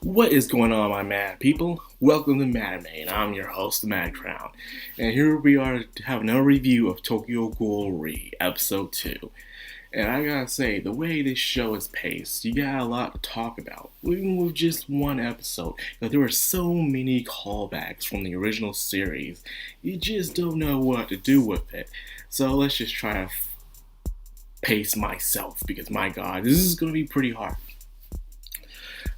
What is going on, my mad people? Welcome to Madime, and I'm your host, the Madcrown. And here we are to have another review of Tokyo Ghoul Re, Episode 2. And I gotta say, the way this show is paced, you got a lot to talk about, even with just one episode. There were so many callbacks from the original series, you just don't know what to do with it. So let's just try to pace myself, because my god, this is gonna be pretty hard.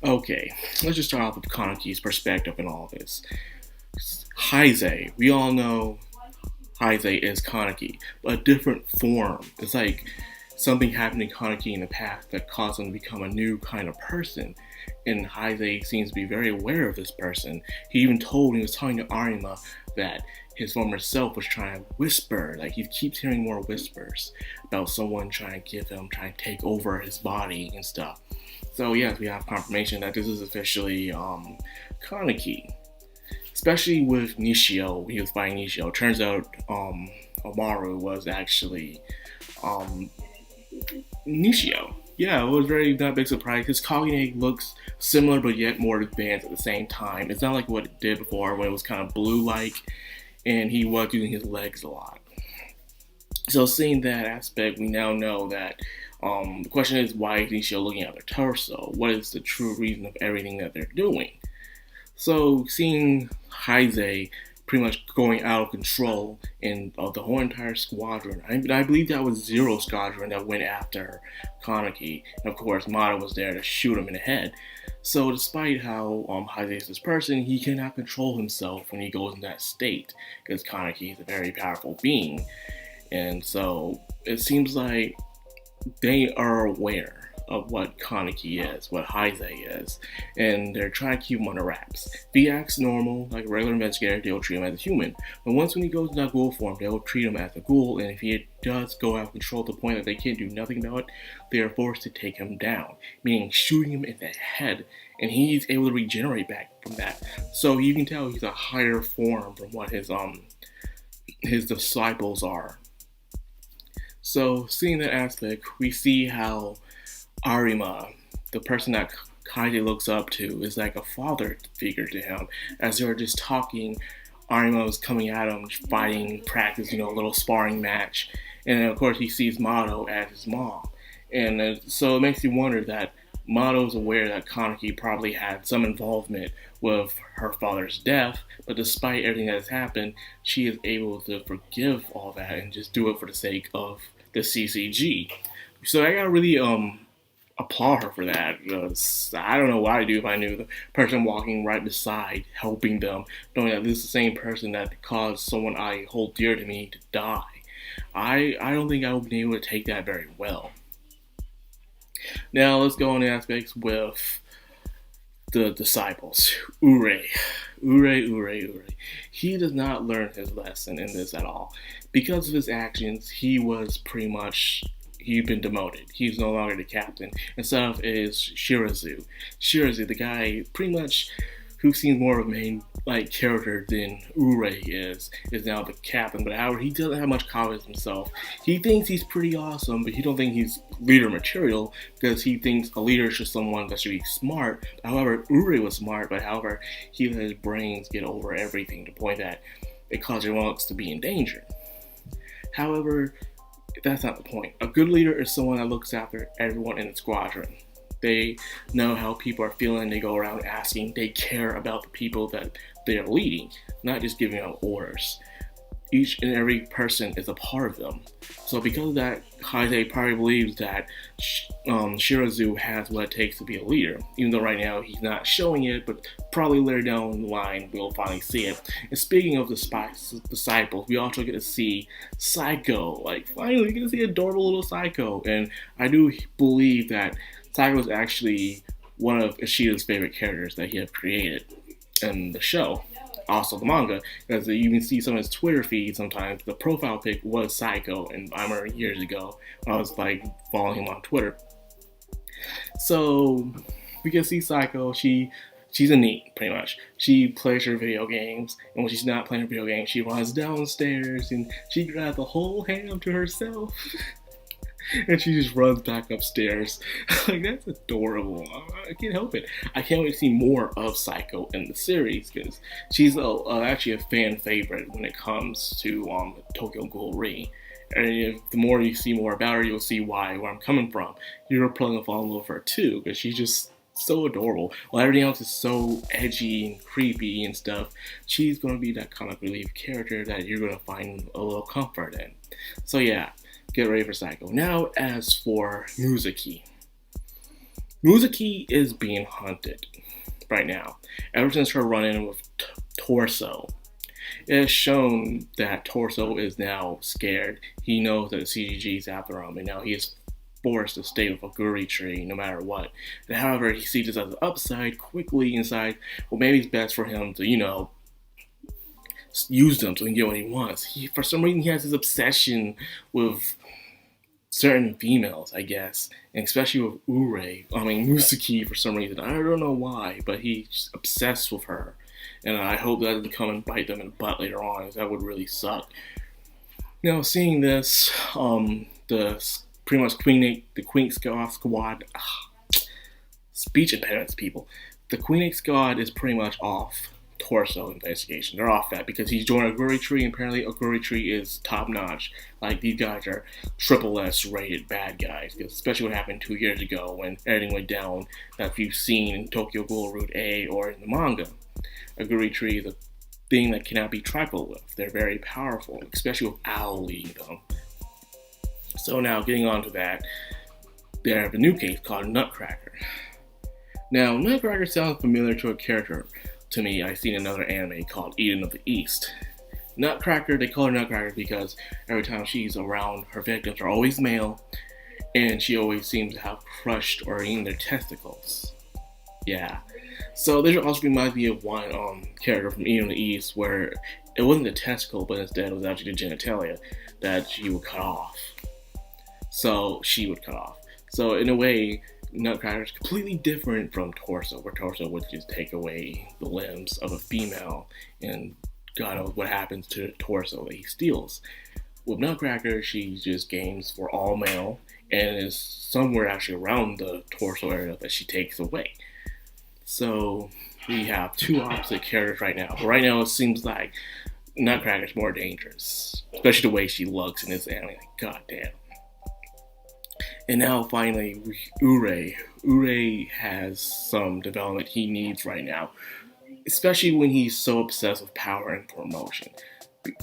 Okay, let's just start off with Kaneki's perspective in all this. Heise, we all know Heise is Kaneki, but a different form. It's like something happened to Kaneki in the past that caused him to become a new kind of person. And Heise seems to be very aware of this person. He even was telling to Arima that his former self was trying to whisper, like he keeps hearing more whispers about someone trying to take over his body and stuff. So yes, we have confirmation that this is officially Kaneki. Especially with Nishio, he was fighting Nishio. Turns out Amaru was actually Nishio. Yeah, it was not big surprise. His Kagine looks similar but yet more advanced at the same time. It's not like what it did before when it was kind of blue-like and he was using his legs a lot. So seeing that aspect, we now know that the question is, why is Nishio looking at their torso? What is the true reason of everything that they're doing? So seeing Heise pretty much going out of control in the whole entire squadron. I believe that was Zero Squadron that went after Kaneki. And of course, Mata was there to shoot him in the head. So despite how Heise is this person, he cannot control himself when he goes in that state, because Kaneki is a very powerful being. And so it seems like they are aware of what Kaneki is, what Heise is, and they're trying to keep him under wraps. If he acts normal, like a regular investigator, they'll treat him as a human. But when he goes in that ghoul form, they'll treat him as a ghoul, and if he does go out of control to the point that they can't do nothing about it, they are forced to take him down, meaning shooting him in the head, and he's able to regenerate back from that. So you can tell he's a higher form from what his disciples are. So seeing that aspect, we see how Arima, the person that Kaide looks up to, is like a father figure to him. As they were just talking, Arima was coming at him, fighting, practicing, a little sparring match. And then of course he sees Mato as his mom. And so it makes you wonder that Mato's aware that Kaneki probably had some involvement with her father's death, but despite everything that has happened, she is able to forgive all that and just do it for the sake of the CCG. So I gotta really applaud her for that. I don't know what I'd do if I knew the person walking right beside helping them, knowing that this is the same person that caused someone I hold dear to me to die. I don't think I would be able to take that very well. Now let's go on the aspects with the disciples. Ure. He does not learn his lesson in this at all. Because of his actions, he'd been demoted. He's no longer the captain. Instead of is Shirazu. Shirazu, the guy pretty much who seems more of a main character than Ure is now the captain. But however, he doesn't have much confidence in himself. He thinks he's pretty awesome, but he don't think he's leader material, because he thinks a leader is just someone that should be smart. However, Ure was smart, but however, he let his brains get over everything to the point that it caused everyone else to be in danger. However, that's not the point. A good leader is someone that looks after everyone in the squadron. They know how people are feeling. They go around asking. They care about the people that they are leading, not just giving out orders. Each and every person is a part of them. So because of that, Heise probably believes that Shirazu has what it takes to be a leader. Even though right now he's not showing it, but probably later down the line we'll finally see it. And speaking of the disciples, we also get to see Psycho. Finally we get to see adorable little Psycho. And I do believe that Psycho is actually one of Ishida's favorite characters that he has created in the show. Also the manga, because you can see some of his Twitter feed sometimes. The profile pic was Psycho, and I remember years ago when I was following him on Twitter. So we can see Psycho. She's a neat, pretty much. She plays her video games, and when she's not playing her video games, she runs downstairs and she grabs the whole ham to herself. and she just runs back upstairs. Like, that's adorable. I can't help it. I can't wait to see more of Psycho in the series because she's actually a fan favorite when it comes to Tokyo Ghoul. And the more you see more about her, you'll see where I'm coming from. You're probably gonna fall in love with her too because she's just so adorable. While everything else is so edgy and creepy and stuff, she's gonna be that comic relief character that you're gonna find a little comfort in. So yeah, get ready for Psycho. Now, as for Muzuki. Muzuki is being hunted right now. Ever since her run-in with Torso, it has shown that Torso is now scared. He knows that the CGG is after him, and now he is forced to stay with a Guri tree no matter what. And however, he sees this as an upside quickly inside. Well, maybe it's best for him to, use them so he can get what he wants. For some reason, he has this obsession with certain females, I guess, and especially with Musuki for some reason. I don't know why, but he's obsessed with her. And I hope that doesn't come and bite them in the butt later on, because that would really suck. Now, seeing this, the pretty much the Queen Squad, speech impediments, people. The Queen Squad is pretty much off Torso investigation. They're off that because he's joined a Guri tree, and apparently a Guri tree is top notch. Like, these guys are triple S rated bad guys, especially what happened 2 years ago when everything went down that you've seen in Tokyo Ghoul Route A or in the manga. A Guri tree is a thing that cannot be trifled with. They're very powerful, especially with Owl leading them. So now, getting on to that, they have a new case called Nutcracker. Now, Nutcracker sounds familiar to a character to me I've seen another anime called Eden of the East. Nutcracker, they call her Nutcracker because every time she's around, her victims are always male, and she always seems to have crushed or eaten their testicles. Yeah. So this also reminds me of one character from Eden of the East where it wasn't the testicle, but instead it was actually the genitalia that she would cut off. So in a way, Nutcracker is completely different from Torso, where Torso would just take away the limbs of a female, and God knows what happens to the torso that he steals. With Nutcracker, she just gains for all male, and is somewhere actually around the torso area that she takes away. So we have two opposite characters right now. But right now, it seems like Nutcracker's more dangerous, especially the way she looks in this anime. Like, goddamn. And now, finally, Ure. Ure has some development he needs right now, especially when he's so obsessed with power and promotion.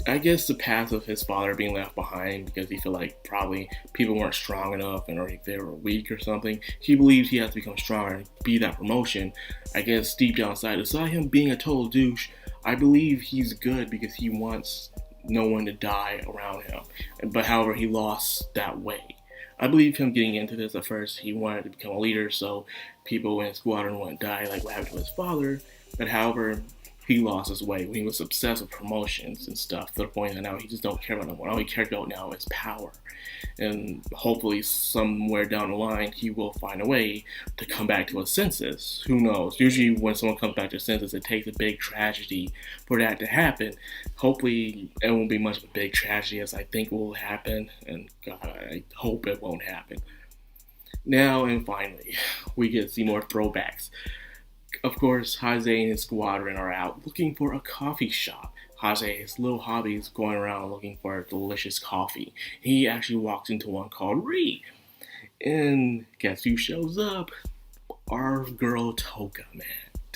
I guess the path of his father being left behind because he felt like probably people weren't strong enough or they were weak or something. He believes he has to become stronger and be that promotion. I guess deep down inside, aside him being a total douche, I believe he's good because he wants no one to die around him. But however, he lost that way. I believe him getting into this at first, he wanted to become a leader so people in his squadron wouldn't die like what happened to his father. But however, he lost his way when he was obsessed with promotions and stuff to the point that now he just don't care about no more. All he cares about now is power. And hopefully somewhere down the line he will find a way to come back to his senses. Who knows? Usually when someone comes back to his senses, it takes a big tragedy for that to happen. Hopefully it won't be much of a big tragedy as I think will happen, and God, I hope it won't happen. Now and finally, we get to see more throwbacks. Of course, Haze and his squadron are out looking for a coffee shop. Haze's little hobby is going around looking for a delicious coffee. He actually walks into one called Ree. And guess who shows up? Our girl Toka, man.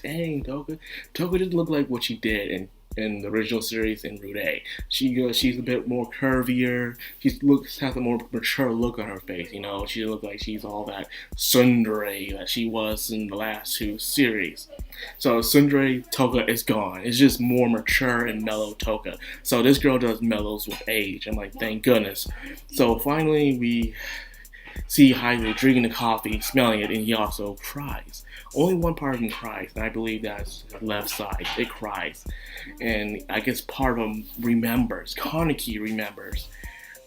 Dang, Toka. Toka didn't look like what she did in the original series in Route A. She's a bit more curvier. Has a more mature look on her face. You know, she looks like she's all that tsundere that she was in the last two series. So tsundere Toka is gone. It's just more mature and mellow Toka. So this girl does mellows with age. I'm like, thank goodness. So finally we see Haile drinking the coffee, smelling it, and he also cries. Only one part of him cries, and I believe that's his left side. It cries. And I guess part of him remembers, Kaneki remembers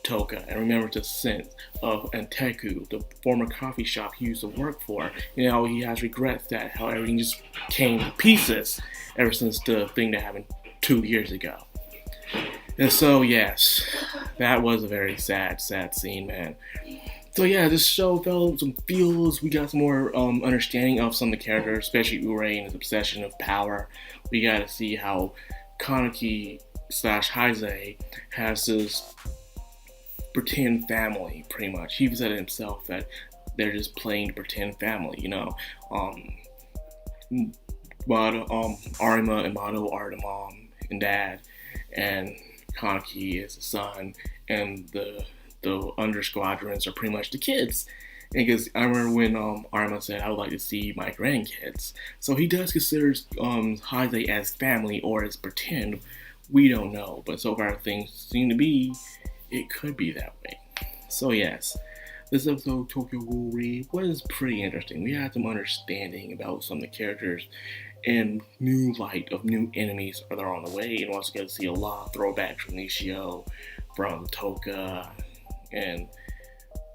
Toka, and remembers the scent of Anteku, the former coffee shop he used to work for. You know, he has regrets that how everything just came to pieces ever since the thing that happened 2 years ago. And so, yes, that was a very sad scene, man. So yeah, this show felt some feels. We got some more understanding of some of the characters, especially Urei and his obsession of power. We got to see how Kaneki slash Heise has this pretend family, pretty much. He said it himself that they're just playing to pretend family, you know. Um, Arima and Mado are the mom and dad, and Kaneki is the son, and the under squadrons are pretty much the kids. And because I remember when Arima said, "I would like to see my grandkids," so he does consider Heise as family or as pretend. We don't know, but so far things seem to be it could be that way. So yes, this episode of Tokyo Ghoul Read was pretty interesting. We had some understanding about some of the characters and new light of new enemies that are on the way, and also get to see a lot of throwbacks from Nishio, from Toka, and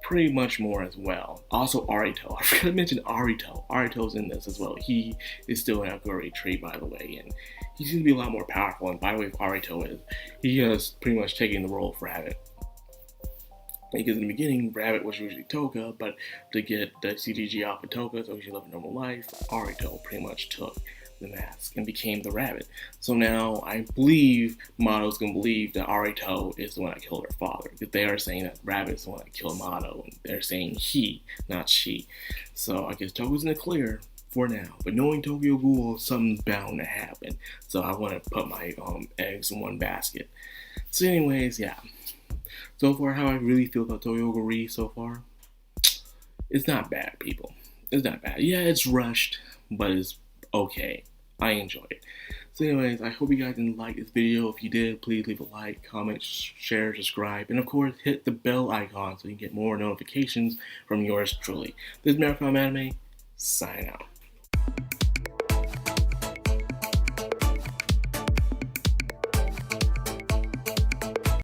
pretty much more as well. Also Arito. I forgot to mention Arito. Arito's in this as well. He is still in a Aguri tree, by the way, and he seems to be a lot more powerful. And by the way, Arito is, he has pretty much taken the role of Rabbit. Because in the beginning, Rabbit was usually Toka, but to get the CTG off of Toka so she lived a normal life, Arito pretty much took the mask and became the Rabbit. So now I believe Mado's gonna believe that Arito is the one that killed her father. Because they are saying that Rabbit is the one that killed Mado, and they're saying he, not she. So I guess Toka's in the clear for now. But knowing Tokyo Ghoul, something's bound to happen. So I want to put my eggs in one basket. So anyways, yeah. So far, how I really feel about Tokyo Ghoul Re so far, it's not bad, people. It's not bad. Yeah, it's rushed, but it's okay. I enjoy it. So anyways, I hope you guys didn't like this video. If you did, please leave a like, comment, share, subscribe, and of course, hit the bell icon so you can get more notifications from yours truly. This is Madime, signing out.